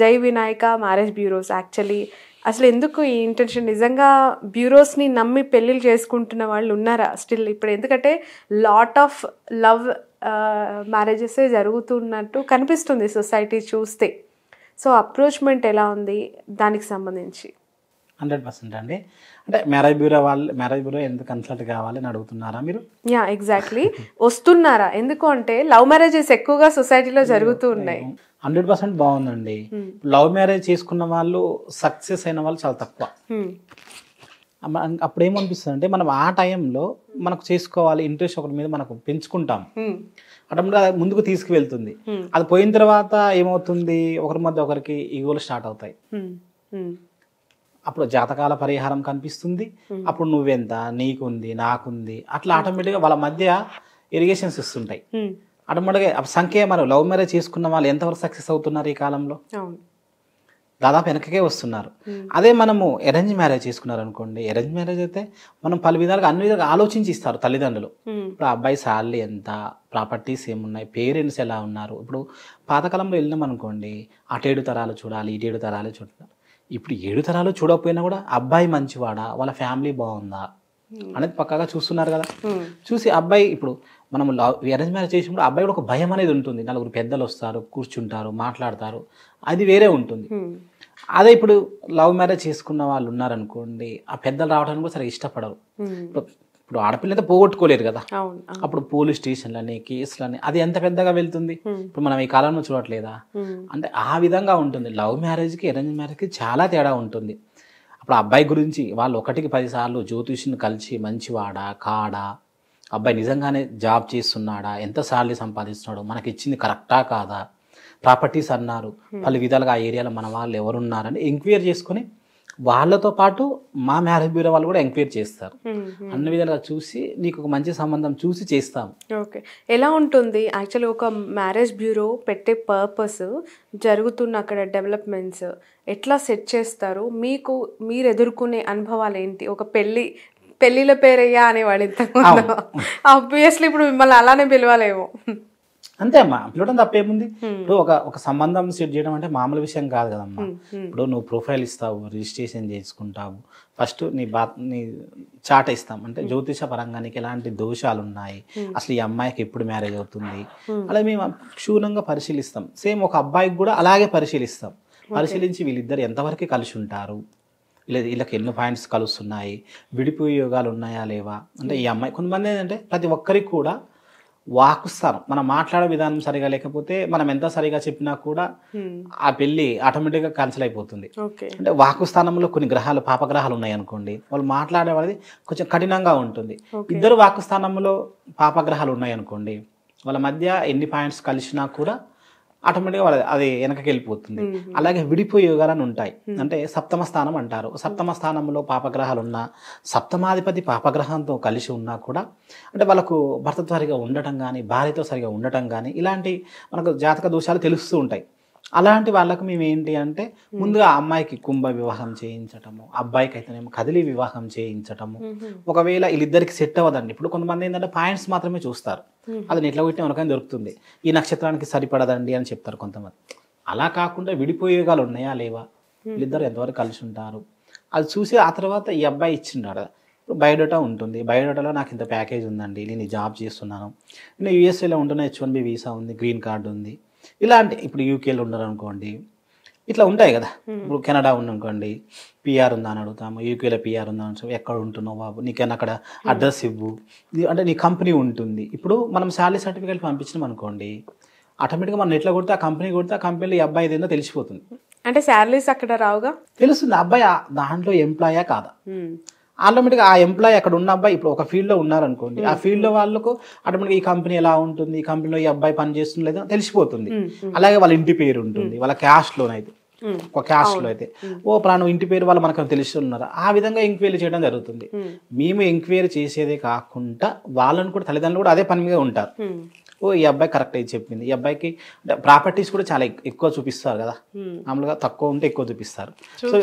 జై Vinayaka marriage bureaus actually అసలు ఎందుకు ఈ ఇంటెన్షన్? నిజంగా బ్యూరోస్ని నమ్మి పెళ్ళిళ్ళు చేసుకుంటున్న వాళ్ళు ఉన్నారా స్టిల్ ఇప్పుడు? ఎందుకంటే లాట్ ఆఫ్ లవ్ మ్యారేజెస్ జరుగుతున్నట్టు కనిపిస్తుంది సొసైటీ చూస్తే. సో అప్రోచ్మెంట్ ఎలా ఉంది దానికి సంబంధించి? 100% అండి. అంటే మ్యారేజ్ బ్యూరో ఎందుకు కన్సల్ట్ కావాలని అడుగుతున్నారా మీరు? Yeah exactly. వస్తున్నారా? ఎందుకు అంటే లవ్ మ్యారేజెస్ ఎక్కువగా సొసైటీలో జరుగుతూ ఉన్నాయి. 100% బాగుందండి. లవ్ మ్యారేజ్ చేసుకున్న వాళ్ళు సక్సెస్ అయిన వాళ్ళు చాలా తక్కువ. అప్పుడు ఏమనిపిస్తుంది అంటే మనం ఆ టైంలో మనకు చేసుకోవాలి ఇంట్రెస్ట్ ఒకరి మీద మనకు పెంచుకుంటాం, అట్లా ముందుకు తీసుకువెళ్తుంది. అది పోయిన తర్వాత ఏమవుతుంది, ఒకరి మధ్య ఒకరికి ఈగోలు స్టార్ట్ అవుతాయి. అప్పుడు జాతకాల పరిహారం కనిపిస్తుంది. అప్పుడు నువ్వెంత, నీకుంది, నాకుంది, అట్లా ఆటోమేటిక్గా వాళ్ళ మధ్య ఇరిగేషన్స్ ఇస్తుంటాయి. ఆటోమేటిక్గా సంఖ్య మనం లవ్ మ్యారేజ్ చేసుకున్న వాళ్ళు ఎంతవరకు సక్సెస్ అవుతున్నారు ఈ కాలంలో? దాదాపు వెనకకే వస్తున్నారు. అదే మనము అరేంజ్ మ్యారేజ్ చేసుకున్నారు అనుకోండి, అరేంజ్ మ్యారేజ్ అయితే మనం పలు విధాలుగా అన్ని విధాలుగా ఆలోచించి ఇస్తారు తల్లిదండ్రులు. ఇప్పుడు అబ్బాయి శాలరీ ఎంత, ప్రాపర్టీస్ ఏమున్నాయి, పేరెంట్స్ ఎలా ఉన్నారు. ఇప్పుడు పాతకాలంలో వెళ్ళినాం అనుకోండి, అటు 7 తరాలు చూడాలి, ఇటు 7 తరాలు చూడాలి. ఇప్పుడు 7 తరాలు చూడకపోయినా కూడా అబ్బాయి మంచివాడా, వాళ్ళ ఫ్యామిలీ బాగుందా అనేది పక్కాగా చూస్తున్నారు కదా. చూసి అబ్బాయి ఇప్పుడు మనం అరేంజ్ మ్యారేజ్ చేసినప్పుడు అబ్బాయి కూడా ఒక భయం అనేది ఉంటుంది. నలుగురు పెద్దలు వస్తారు, కూర్చుంటారు, మాట్లాడతారు, అది వేరే ఉంటుంది. అదే ఇప్పుడు లవ్ మ్యారేజ్ చేసుకున్న వాళ్ళు ఉన్నారనుకోండి, ఆ పెద్దలు రావడానికి కూడా సరే ఇష్టపడరు. ఇప్పుడు ఆడపిల్లతో పోగొట్టుకోలేరు కదా. అప్పుడు పోలీస్ స్టేషన్లని, కేసులని, అది ఎంత పెద్దగా వెళ్తుంది. ఇప్పుడు మనం ఈ కాలంలో చూడట్లేదా? అంటే ఆ విధంగా ఉంటుంది. లవ్ మ్యారేజ్కి అరేంజ్ మ్యారేజ్కి చాలా తేడా ఉంటుంది. అప్పుడు అబ్బాయి గురించి వాళ్ళు 1కి 10 సార్లు జ్యోతిష్ని కలిసి మంచివాడా కాడా, అబ్బాయి నిజంగానే జాబ్ చేస్తున్నాడా, ఎంత సాలరీ సంపాదిస్తున్నాడు, మనకి ఇచ్చింది కరెక్టా కాదా, ప్రాపర్టీస్ అన్నారు, పలు విధాలుగా ఆ ఏరియాలో మన వాళ్ళు ఎవరున్నారని ఎంక్వైరీ చేసుకొని వాళ్ళతో పాటు మా మ్యారేజ్ బ్యూరో వాళ్ళు కూడా ఎంక్వైరీ చేస్తారు. అన్ని విధాలుగా చూసి నీకు ఒక మంచి సంబంధం చూసి చేస్తాం. ఓకే. ఎలా ఉంటుంది యాక్చువల్లీ ఒక మ్యారేజ్ బ్యూరో పెట్టే పర్పస్, జరుగుతున్న అక్కడ డెవలప్మెంట్స్ ఎట్లా సెట్ చేస్తారు? మీరు ఎదుర్కొనే అనుభవాలు ఏంటి? ఒక పెళ్ళిళ్ళ పేరయ్యా అనేవాడు ఇంతకుముందు, ఆబ్వియస్లీ ఇప్పుడు మిమ్మల్ని అలానే పిలవాలేమో. అంతే అమ్మా, పిలవడం తప్పేముంది. ఇప్పుడు ఒక సంబంధం సెట్ చేయడం అంటే మామూలు విషయం కాదు కదమ్మా. ఇప్పుడు నువ్వు ప్రొఫైల్ ఇస్తావు, రిజిస్ట్రేషన్ చేసుకుంటావు, ఫస్ట్ నీ చాట ఇస్తాం, అంటే జ్యోతిష పరంగా నీకు ఎలాంటి దోషాలు ఉన్నాయి, అసలు ఈ అమ్మాయికి ఎప్పుడు మ్యారేజ్ అవుతుంది, అలా మేము క్షుణ్ణంగా పరిశీలిస్తాం. సేమ్ ఒక అబ్బాయికి కూడా అలాగే పరిశీలిస్తాం. పరిశీలించి వీళ్ళిద్దరు ఎంతవరకు కలిసి ఉంటారు, వీళ్ళకి ఎన్ని పాయింట్స్ కలుస్తున్నాయి, విడిపోయే యోగాలు ఉన్నాయా లేవా. అంటే ఈ అమ్మాయి కొంతమంది ఏంటంటే ప్రతి ఒక్కరికి కూడా వాకుస్థానం, మనం మాట్లాడే విధానం సరిగా లేకపోతే మనం ఎంత సరిగా చెప్పినా కూడా ఆ పెళ్లి ఆటోమేటిక్గా క్యాన్సిల్ అయిపోతుంది. అంటే వాకుస్థానంలో కొన్ని గ్రహాలు, పాపగ్రహాలు ఉన్నాయి అనుకోండి, వాళ్ళు మాట్లాడే వాళ్ళది కొంచెం కఠినంగా ఉంటుంది. ఇద్దరు వాకుస్థానంలో పాపగ్రహాలు ఉన్నాయి అనుకోండి, వాళ్ళ మధ్య ఎన్ని పాయింట్స్ కలిసినా కూడా ఆటోమేటిక్గా వాళ్ళది అది వెనకకి వెళ్ళిపోతుంది. అలాగే విడిపోయే యోగాలని ఉంటాయి, అంటే సప్తమ స్థానం అంటారు. సప్తమ స్థానంలో పాపగ్రహాలు ఉన్నా, సప్తమాధిపతి పాపగ్రహంతో కలిసి ఉన్నా కూడా అంటే వాళ్ళకు భర్తతో సరిగా ఉండటం కానీ, భార్యతో సరిగా ఉండటం కానీ, ఇలాంటి మనకు జాతక దోషాలు తెలుస్తూ ఉంటాయి. అలాంటి వాళ్ళకు మేము ఏంటి అంటే ముందుగా అమ్మాయికి కుంభ వివాహం చేయించటము, అబ్బాయికి అయితేనేమో కదిలి వివాహం చేయించటము. ఒకవేళ వీళ్ళిద్దరికి సెట్ అవ్వదండి, ఇప్పుడు కొంతమంది ఏంటంటే పాయింట్స్ మాత్రమే చూస్తారు, అది నెట్లో కొట్టిన మనకని దొరుకుతుంది, ఈ నక్షత్రానికి సరిపడదండి అని చెప్తారు కొంతమంది. అలా కాకుండా విడిపోయేగాలు ఉన్నాయా లేవా, వీళ్ళిద్దరు ఎంతవరకు కలిసి ఉంటారు అది చూసి ఆ తర్వాత ఈ అబ్బాయి ఇచ్చిండాడు. ఇప్పుడు బయోడేటా ఉంటుంది, బయోడేటాలో నాకు ఇంత ప్యాకేజ్ ఉందండి, నేను జాబ్ చేస్తున్నాను, నేను యూఎస్ఏలో ఉంటున్న H1B వీసా ఉంది, గ్రీన్ కార్డు ఉంది, ఇలాంటి. ఇప్పుడు యూకేలో ఉన్నారు అనుకోండి, ఇట్లా ఉంటాయి కదా. ఇప్పుడు కెనడా ఉందనుకోండి, పిఆర్ ఉందా అని అడుగుతాము, యూకేలో పిఆర్ ఉందా అని, ఎక్కడ ఉంటున్నావు బాబు, నీకైనా అక్కడ అడ్రస్ ఇవ్వు, అంటే నీ కంపెనీ ఉంటుంది. ఇప్పుడు మనం శాలరీ సర్టిఫికేట్ పంపించినాం అనుకోండి, ఆటోమేటిక్గా మనం ఎట్లా కొడితే ఆ కంపెనీ కొడితే ఆ కంపెనీలో ఈ అబ్బాయి ఏదో తెలిసిపోతుంది. అంటే శాలరీస్ అక్కడ రావుగా, తెలుస్తుంది అబ్బాయి దాంట్లో ఎంప్లాయా కాదా. ఆటోమేటిక్గా ఆ ఎంప్లాయ్ అక్కడ ఉన్న అబ్బాయి ఇప్పుడు ఒక ఫీల్డ్లో ఉన్నారనుకోండి, ఆ ఫీల్డ్లో వాళ్ళకు ఆటోమేటిక్గా ఈ కంపెనీ ఎలా ఉంటుంది, ఈ కంపెనీలో ఈ అబ్బాయి పని చేస్తుంది లేదా తెలిసిపోతుంది. అలాగే వాళ్ళ ఇంటి పేరు ఉంటుంది, వాళ్ళ క్యాస్ట్లోనైతే, ఒక క్యాస్ట్లో అయితే ప్రాణం ఇంటి పేరు వాళ్ళు మనకు తెలుస్తున్నారు. ఆ విధంగా ఎంక్వైరీ చేయడం జరుగుతుంది. మేము ఎంక్వైరీ చేసేదే కాకుండా వాళ్ళని కూడా తల్లిదండ్రులు కూడా అదే పని మీద ఉంటారు. ఈ అబ్బాయి కరెక్ట్ అయితే చెప్పింది, ఈ అబ్బాయికి ప్రాపర్టీస్ కూడా చాలా ఎక్కువ చూపిస్తారు కదా, మామూలుగా తక్కువ ఉంటే ఎక్కువ చూపిస్తారు. సో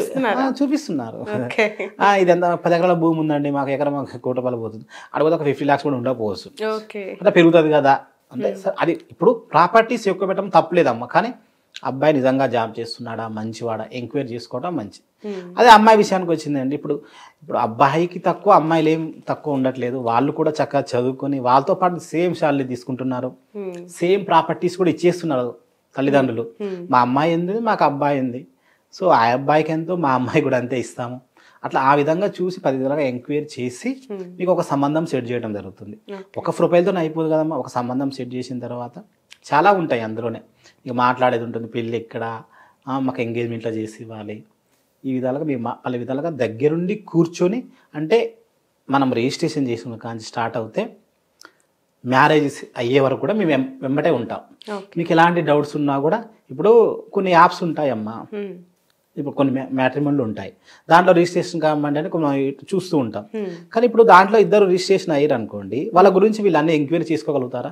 చూపిస్తున్నారు, ఇది ఎంత 10 ఎకరాల భూమి ఉందండి, మాకు ఎకరం 1 కోటి రూపాయలు పోతుంది, అడిగితే ఒక 50 lakhs కూడా ఉండకపోవచ్చు, అంటే పెరుగుతుంది కదా. అంటే అది ఇప్పుడు ప్రాపర్టీస్ ఎక్కువ పెట్టడం తప్పలేదమ్మా, కానీ అబ్బాయి నిజంగా జాబ్ చేస్తున్నాడా మంచివాడా ఎంక్వైరీ చేసుకోవడం మంచిది. అదే అమ్మాయి విషయానికి వచ్చిందండి, ఇప్పుడు అబ్బాయికి తక్కువ అమ్మాయిలు ఏం తక్కువ ఉండట్లేదు, వాళ్ళు కూడా చక్కగా చదువుకొని వాళ్ళతో పాటు సేమ్ శాలరీ తీసుకుంటున్నారు, సేమ్ ప్రాపర్టీస్ కూడా ఇచ్చేస్తున్నారు తల్లిదండ్రులు. మా అమ్మాయి ఉంది మాకు అబ్బాయి ఉంది, సో ఆ అబ్బాయికి ఎంతో మా అమ్మాయి కూడా అంతే ఇస్తాము. అట్లా ఆ విధంగా చూసి 10 విధాలుగా ఎంక్వైరీ చేసి మీకు ఒక సంబంధం సెట్ చేయడం జరుగుతుంది. ఒక ప్రొఫైల్తో అయిపోదు కదమ్మా, ఒక సంబంధం సెట్ చేసిన తర్వాత చాలా ఉంటాయి అందులోనే. ఇక మాట్లాడేది ఉంటుంది, పెళ్ళి ఎక్కడ, మాకు ఎంగేజ్మెంట్లో చేసి ఇవ్వాలి, ఈ విధాలుగా మేము పలు విధాలుగా దగ్గరుండి కూర్చొని, అంటే మనం రిజిస్ట్రేషన్ చేసిన కానీ స్టార్ట్ అవుతే మ్యారేజ్ అయ్యే వరకు కూడా మేము వెంబటే ఉంటాం. మీకు ఎలాంటి డౌట్స్ ఉన్నా కూడా ఇప్పుడు కొన్ని యాప్స్ ఉంటాయమ్మా, ఇప్పుడు కొన్ని మ్యాట్రిమోనీలు ఉంటాయి, దాంట్లో రిజిస్ట్రేషన్ కావాలంటే కొన్ని చూస్తూ ఉంటాం. కానీ ఇప్పుడు దాంట్లో ఇద్దరు రిజిస్ట్రేషన్ అయ్యారు అనుకోండి, వాళ్ళ గురించి వీళ్ళు అన్ని ఎంక్వైరీ చేసుకోగలుగుతారా?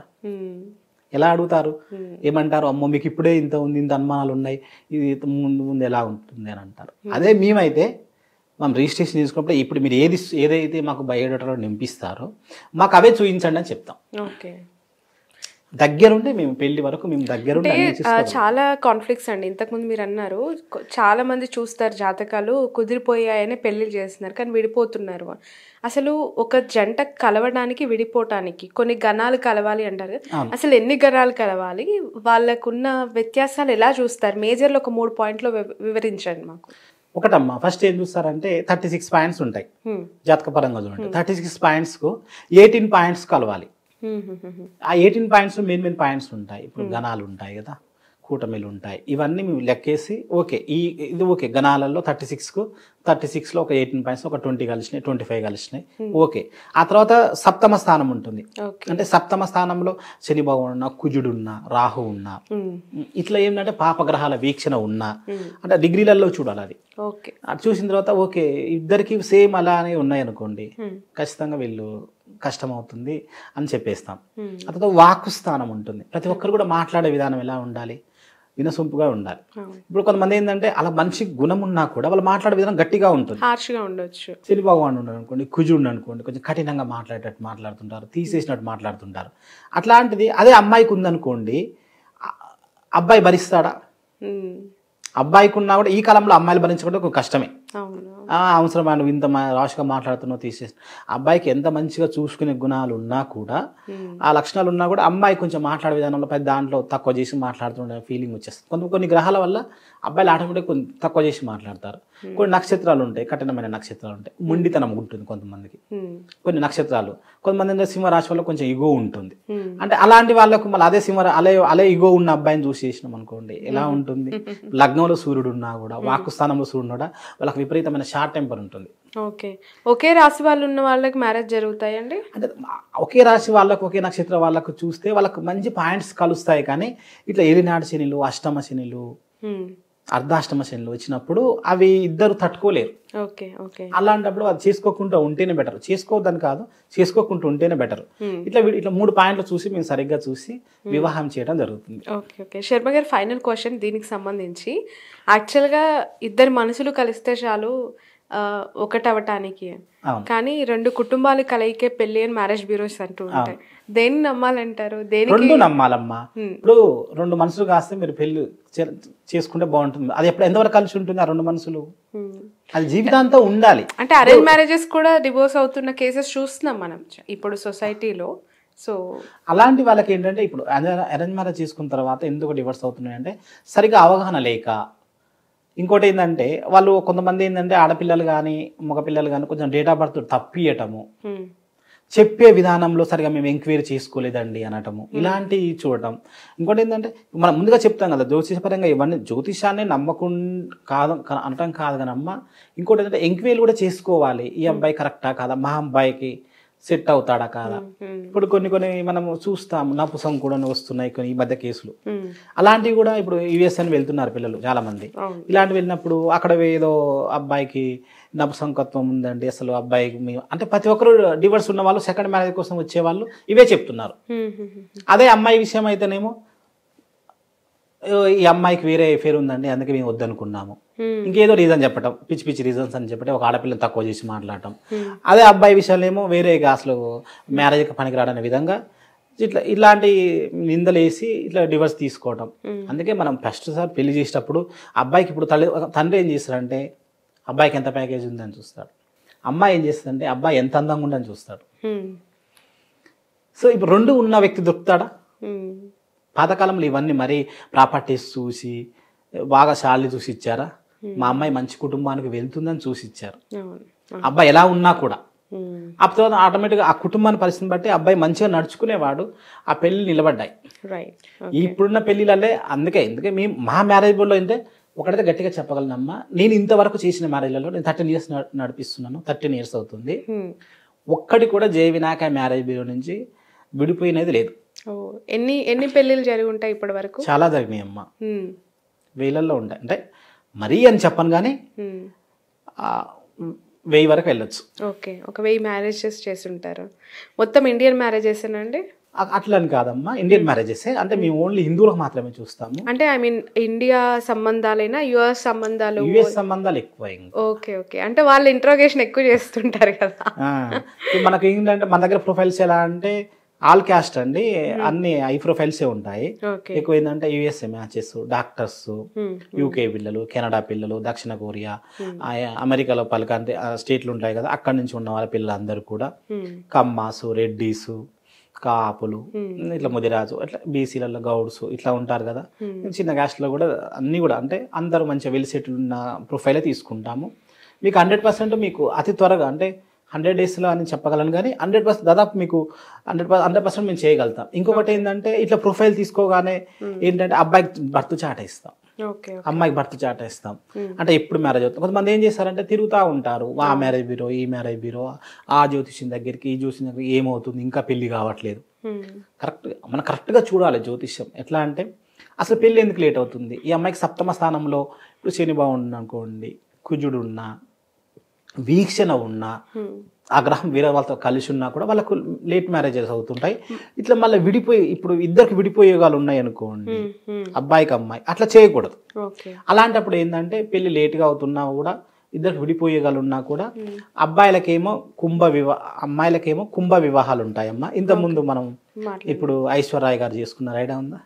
ఎలా అడుగుతారు? ఏమంటారు, అమ్మో మీకు ఇప్పుడే ఇంత ఉంది, ఇంత అనుమానాలు ఉన్నాయి, ఇది ముందు ముందు ఎలా ఉంటుంది అని అంటారు. అదే మేమైతే మనం రిజిస్ట్రేషన్ చేసుకున్నప్పుడు ఇప్పుడు మీరు ఏదైతే మాకు బయోడేటాలో నింపిస్తారో మాకు అవే చూపించండి అని చెప్తాం. దగ్గరుంటే మేము పెళ్లి వరకు మేము దగ్గరుండి చాలా కాన్ఫ్లిక్ట్స్ అండి. ఇంతకుముందు మీరు అన్నారు చాలా మంది చూస్తారు జాతకాలు కుదిరిపోయాయని పెళ్లిళ్ళు చేస్తున్నారు కానీ విడిపోతున్నారు. అసలు ఒక జంట కలవడానికి విడిపోవటానికి కొన్ని గణాలు కలవాలి అంటారు, అసలు ఎన్ని గణాలు కలవాలి, వాళ్ళకున్న వ్యత్యాసాలు ఎలా చూస్తారు? మేజర్లో ఒక 3 పాయింట్లు వివరించండి మాకు. ఒకటమ్మా, ఫస్ట్ ఏం చూస్తారంటే 36 పాయింట్స్ ఉంటాయి జాతక పరంగా చూడండి. 36 పాయింట్స్కు 18 పాయింట్స్ కలవాలి. ఆ 18 పాయింట్స్ మెయిన్ పాయింట్స్ ఉంటాయి. ఇప్పుడు గణాలు ఉంటాయి కదా, కూటమిలు ఉంటాయి, ఇవన్నీ మేము లెక్కేసి ఓకే ఇది ఓకే గణాలలో 36లో ఒక 18 పాయింట్స్, ఒక 20 కలిసినాయి, 25 కలిసినాయి, ఓకే. ఆ తర్వాత సప్తమ స్థానం ఉంటుంది, అంటే సప్తమ స్థానంలో శని భగవానుడు ఉన్నా, కుజుడు ఉన్నా, రాహు ఉన్నా, ఇట్లా ఏంటంటే పాపగ్రహాల వీక్షణ ఉన్నా, అంటే డిగ్రీలలో చూడాలి అది. అది చూసిన తర్వాత ఓకే ఇద్దరికి సేమ్ అలానే ఉన్నాయి అనుకోండి, ఖచ్చితంగా వీళ్ళు కష్టం అవుతుంది అని చెప్పేస్తాం. ఆ తర్వాత వాక్కు స్థానం ఉంటుంది, ప్రతి ఒక్కరు కూడా మాట్లాడే విధానం ఎలా ఉండాలి, వినసొంపుగా ఉండాలి. ఇప్పుడు కొంతమంది ఏంటంటే అలా మంచి గుణం ఉన్నా కూడా వాళ్ళు మాట్లాడే విధానం గట్టిగా ఉంటుంది, హార్ష్గా ఉండొచ్చు. శని భగవానుడు ఉన్నాడు అనుకోండి, కుజుడు అనుకోండి, కొంచెం కఠినంగా మాట్లాడేటట్టు మాట్లాడుతుంటారు, తీసేసినట్టు మాట్లాడుతుంటారు. అట్లాంటిది అదే అమ్మాయికి ఉందనుకోండి, అబ్బాయి భరిస్తాడా? అబ్బాయికి ఉన్నా కూడా ఈ కాలంలో అమ్మాయిలు భరించడం ఒక కష్టమే. అవసరమైన ఇంత రాష్గా మాట్లాడుతున్నావు తీసేసి, అబ్బాయికి ఎంత మంచిగా చూసుకునే గుణాలు ఉన్నా కూడా, ఆ లక్షణాలు ఉన్నా కూడా అమ్మాయి కొంచెం మాట్లాడే విధానంలో పెద్ద దాంట్లో తక్కువ చేసి మాట్లాడుతుండే ఫీలింగ్ వచ్చేస్తుంది. కొన్ని గ్రహాల వల్ల అబ్బాయిలు ఆటోమేటిక్ కొంచెం తక్కువ చేసి మాట్లాడతారు. కొన్ని నక్షత్రాలు ఉంటాయి, కఠినమైన నక్షత్రాలు ఉంటాయి, మొండితనం ఉంటుంది కొంతమందికి. కొన్ని నక్షత్రాలు కొంతమంది సింహరాశి వల్ల కొంచెం ఇగో ఉంటుంది, అంటే అలాంటి వాళ్ళకు మళ్ళీ అదే అలే ఇగో ఉన్న అబ్బాయిని చూసి చేసినాం అనుకోండి ఎలా ఉంటుంది. లగ్నంలో సూర్యుడు ఉన్నా కూడా, వాక్కు స్థానంలో సూర్యుడు కూడా వాళ్ళకి విపరీతమైన షార్ట్ టెంపర్ ఉంటుంది. ఒకే రాశి వాళ్ళు ఉన్న వాళ్ళకి మ్యారేజ్ జరుగుతాయండి. అంటే ఒకే రాశి వాళ్ళకు, ఒకే నక్షత్రం వాళ్ళకు చూస్తే వాళ్ళకు మంచి పాయింట్స్ కలుస్తాయి. కానీ ఇట్లా ఏలినాడు శనిలు, అష్టమ శనిలు, అర్ధాష్టమ శనిలు వచ్చినప్పుడు అవి ఇద్దరు తట్టుకోలేరు. అలాంటప్పుడు అది చేసుకోకుండా ఉంటేనే బెటర్, చేసుకోవద్దని కాదు, చేసుకోకుండా ఉంటేనే బెటర్. ఇట్లా 3 పాయింట్లు చూసి మేము సరిగ్గా చూసి వివాహం చేయడం జరుగుతుంది. ఓకే శర్మ గారు, ఫైనల్ క్వశ్చన్ దీనికి సంబంధించి. యాక్చువల్గా ఇద్దరు మనుషులు కలిస్తే చాలు ఒకటవటానికి, కానీ 2 కుటుంబాలు కలయికే పెళ్లి అని మ్యారేజ్ బ్యూరోస్ అంటూ ఉంటాయి. దేన్ని నమ్మాలంటారు? రెండు నమ్మాలమ్మా. ఇప్పుడు 2 మనసులు కాస్తే మీరు పెళ్లి చేసుకుంటే బాగుంటుంది. అది ఎంతవరకు కలిసి ఉంటుంది ఆ 2 మనసులు? అది జీవితాంతం ఉండాలి. అంటే అరేంజ్ మ్యారేజెస్ కూడా డివోర్స్ అవుతున్న కేసెస్ చూస్తున్నాం మనం ఇప్పుడు సొసైటీలో. సో అలాంటి వాళ్ళకి ఏంటంటే ఇప్పుడు అరేంజ్ మ్యారేజ్ చేసుకున్న తర్వాత ఎందుకు డివోర్స్ అవుతున్నాయంటే సరిగా అవగాహన లేక. ఇంకోటి ఏంటంటే వాళ్ళు కొంతమంది ఏంటంటే ఆడపిల్లలు కానీ మగపిల్లలు కానీ కొంచెం డేట్ ఆఫ్ బర్త్ తప్పియటము, చెప్పే విధానంలో సరిగా మేము ఎంక్వైరీ చేసుకోలేదండి అనటము, ఇలాంటివి చూడటం. ఇంకోటి ఏంటంటే మనం ముందుగా చెప్తాం కదా జ్యోతిషపరంగా ఇవన్నీ జ్యోతిషాన్ని నమ్మకుండా కాదు అనటం కాదు కానీ అమ్మ, ఇంకోటి ఏంటంటే ఎంక్వైరీ కూడా చేసుకోవాలి. ఈ అబ్బాయి కరెక్టా కాదా, మా అబ్బాయికి సెట్ అవుతాడా కాదా. ఇప్పుడు కొన్ని మనం చూస్తాం, నపుసం కూడా వస్తున్నాయి కొన్ని ఈ మధ్య కేసులు. అలాంటివి కూడా ఇప్పుడు యుఎస్ అని వెళ్తున్నారు పిల్లలు చాలా మంది. ఇలాంటివి వెళ్ళినప్పుడు అక్కడ ఏదో అబ్బాయికి నపుసంకత్వం ఉందండి, అసలు అబ్బాయికి అంటే ప్రతి ఒక్కరు డివోర్స్ ఉన్న వాళ్ళు సెకండ్ మ్యారేజ్ కోసం వచ్చేవాళ్ళు ఇవే చెప్తున్నారు. అదే అమ్మాయి విషయం అయితేనేమో ఈ అమ్మాయికి వేరే ఎఫేర్ ఉందండి అందుకే మేము వద్దనుకున్నాము, ఇంకేదో రీజన్ చెప్పటం, పిచ్చి రీజన్స్ అని చెప్పి ఒక ఆడపిల్లని తక్కువ చేసి మాట్లాడటం. అదే అబ్బాయి విషయాలు ఏమో వేరేగా అసలు మ్యారేజ్కి పనికిరాడనే విధంగా ఇలాంటి నిందలు వేసి ఇట్లా డివర్స్ తీసుకోవటం. అందుకే మనం ఫస్ట్ సార్ పెళ్లి చేసేటప్పుడు అబ్బాయికి ఇప్పుడు తండ్రి ఏం చేస్తాడంటే అబ్బాయికి ఎంత ప్యాకేజ్ ఉందని చూస్తాడు, అమ్మాయి ఏం చేస్తుందంటే అబ్బాయి ఎంత అందంగా ఉందని చూస్తాడు. సో ఇప్పుడు రెండు ఉన్న వ్యక్తి దొరుకుతాడా? పాతకాలంలో ఇవన్నీ మరీ ప్రాపర్టీస్ చూసి బాగా శాలరీ చూసి ఇచ్చారా? మా అమ్మాయి మంచి కుటుంబానికి వెళ్తుందని చూసి ఇచ్చారు. అబ్బాయి ఎలా ఉన్నా కూడా ఆ తర్వాత ఆటోమేటిక్గా ఆ కుటుంబాన్ని పరిస్థితిని బట్టి అబ్బాయి మంచిగా నడుచుకునేవాడు, ఆ పెళ్లి నిలబడ్డాయి. ఇప్పుడున్న పెళ్లిళ్ళే అందుకే మా మ్యారేజ్ బోర్డులో అయితే ఒకటైతే గట్టిగా చెప్పగలనమ్మా, నేను ఇంతవరకు చేసిన మ్యారేజ్లలో నేను 13 years నడిపిస్తున్నాను, 13 years అవుతుంది. ఒక్కటి కూడా జయ వినాయక మ్యారేజ్ బ్యూరో నుంచి విడిపోయినది లేదు. ఎన్ని పెళ్లిళ్ళు జరిగి ఉంటాయి ఇప్పటి వరకు? చాలా జరిగినాయి అమ్మా, వేలల్లో ఉంటాయి. అంటే మరీ అని చెప్పను కానీ 1000 వరకు వెళ్ళొచ్చు. ఓకే, ఒక 1000 మ్యారేజెస్ చేసి ఉంటారు. మొత్తం ఇండియన్ మ్యారేజెస్ అండి? అట్లా అని కాదమ్మా, ఇండియన్ మ్యారేజెస్. అంటే మేము ఓన్లీ హిందువులకు మాత్రమే చూస్తాము. అంటే ఐ మీన్ ఇండియా సంబంధాలైనా యుఎస్ సంబంధాలు? యుఎస్ సంబంధాలు ఎక్కువ. ఓకే ఓకే, అంటే వాళ్ళు ఇంట్రోగేషన్ ఎక్కువ చేస్తుంటారు కదా. మనకు ఏంటంటే మన దగ్గర ప్రొఫైల్స్ ఎలా అంటే ఆల్ క్యాస్ట్ అండి, అన్ని హై ప్రొఫైల్సే ఉంటాయి. ఎక్కువ ఏంటంటే యుఎస్ఏ మ్యాచెస్, డాక్టర్స్, యూకే పిల్లలు, కెనడా పిల్లలు, దక్షిణ కొరియా, అమెరికాలో అంటే స్టేట్లు ఉంటాయి కదా, అక్కడి నుంచి ఉన్న వాళ్ళ పిల్లలు అందరూ కూడా కమ్మాసు, రెడ్డీసు, కాపులు, ఇట్లా ముదిరాజు, అట్లా బీసీలలో గౌడ్స్ ఇట్లా ఉంటారు కదా. చిన్న క్యాస్ట్లో కూడా అన్నీ కూడా అంటే అందరూ మంచిగా వెల్ సెటిల్ ఉన్న ప్రొఫైలే తీసుకుంటాము. మీకు 100% మీకు అతి త్వరగా అంటే 100 daysలో అని చెప్పగలను కానీ 100% దాదాపు మీకు 100% మేము చేయగలుగుతాం. ఇంకొకటి ఏంటంటే ఇట్లా ప్రొఫైల్ తీసుకోగానే ఏంటంటే అబ్బాయికి బర్త్ చాట్ ఇస్తాం, అమ్మాయికి బర్త్ చాట్ ఇస్తాం. అంటే ఎప్పుడు మ్యారేజ్ అవుతుంది. కొంతమంది ఏం చేస్తారంటే తిరుగుతూ ఉంటారు, ఆ మ్యారేజ్ బ్యూరో, ఈ మ్యారేజ్ బ్యూరో, ఆ జ్యోతిష్యం దగ్గరికి, ఈ జ్యోతిష్యం దగ్గరికి, ఏమవుతుంది ఇంకా పెళ్లి కావట్లేదు. మనం కరెక్ట్గా చూడాలి జ్యోతిష్యం. ఎట్లా అంటే అసలు పెళ్లి ఎందుకు లేట్ అవుతుంది? ఈ అమ్మాయికి 7వ స్థానంలో ఇప్పుడు శని బాగుండు అనుకోండి, కుజుడు ఉన్నా, వీక్షణ ఉన్నా, ఆ గ్రహం వేరే వాళ్ళతో కలిసి ఉన్నా కూడా వాళ్ళకు లేట్ మ్యారేజెస్ అవుతుంటాయి. ఇట్లా మళ్ళీ ఇప్పుడు ఇద్దరికి విడిపోయేగాలు ఉన్నాయి అనుకోండి, అబ్బాయికి అమ్మాయి, అట్లా చేయకూడదు. అలాంటప్పుడు ఏంటంటే పెళ్లి లేట్గా అవుతున్నా కూడా, ఇద్దరికి విడిపోయేగాలు ఉన్నా కూడా అబ్బాయిలకేమో అమ్మాయిలకేమో కుంభ వివాహాలు ఉంటాయమ్మా. ఇంతకుముందు మనం ఇప్పుడు ఐశ్వర్య గారు చేసుకున్నారు, ఐడియా ఉందా?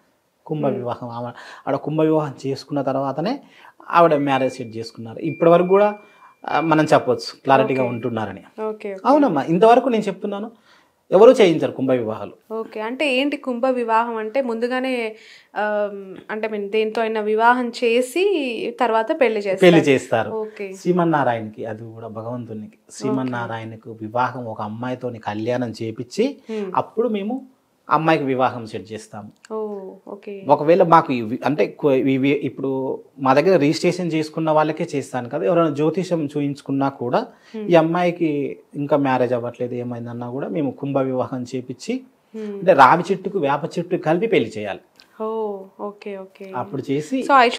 కుంభ వివాహం. ఆవిడ కుంభ వివాహం చేసుకున్న తర్వాతనే ఆవిడ మ్యారేజ్ సెట్ చేసుకున్నారు. ఇప్పటి వరకు కూడా మనం చెప్పవచ్చు క్లారిటీగా ఉంటున్నారని. అవునమ్మా, ఇంతవరకు నేను చెప్తున్నాను, ఎవరు చేయించారు కుంభ వివాహాలు. ఓకే, అంటే ఏంటి కుంభ వివాహం అంటే? ముందుగానే అంటే దేంతో అయినా వివాహం చేసి తర్వాత పెళ్లి చేస్తారు. శ్రీమన్నారాయణకి, అది కూడా భగవంతునికి, శ్రీమన్నారాయణకు వివాహం ఒక అమ్మాయితోని కళ్యాణం చేపించి అప్పుడు మేము అమ్మాయికి వివాహం సెట్ చేస్తాము. ఒకవేళ మాకు అంటే ఇప్పుడు మా దగ్గర రిజిస్ట్రేషన్ చేసుకున్న వాళ్ళకే చేస్తాను కదా, ఎవరైనా జ్యోతిషం చూయించుకున్నా కూడా ఈ అమ్మాయికి ఇంకా మ్యారేజ్ అవ్వట్లేదు ఏమైందన్నా కూడా మేము కుంభ వివాహం చేపించి, అంటే రావి చెట్టుకు వేప చెట్టు కలిపి పెళ్లి చేయాలి. అప్పుడు చేసి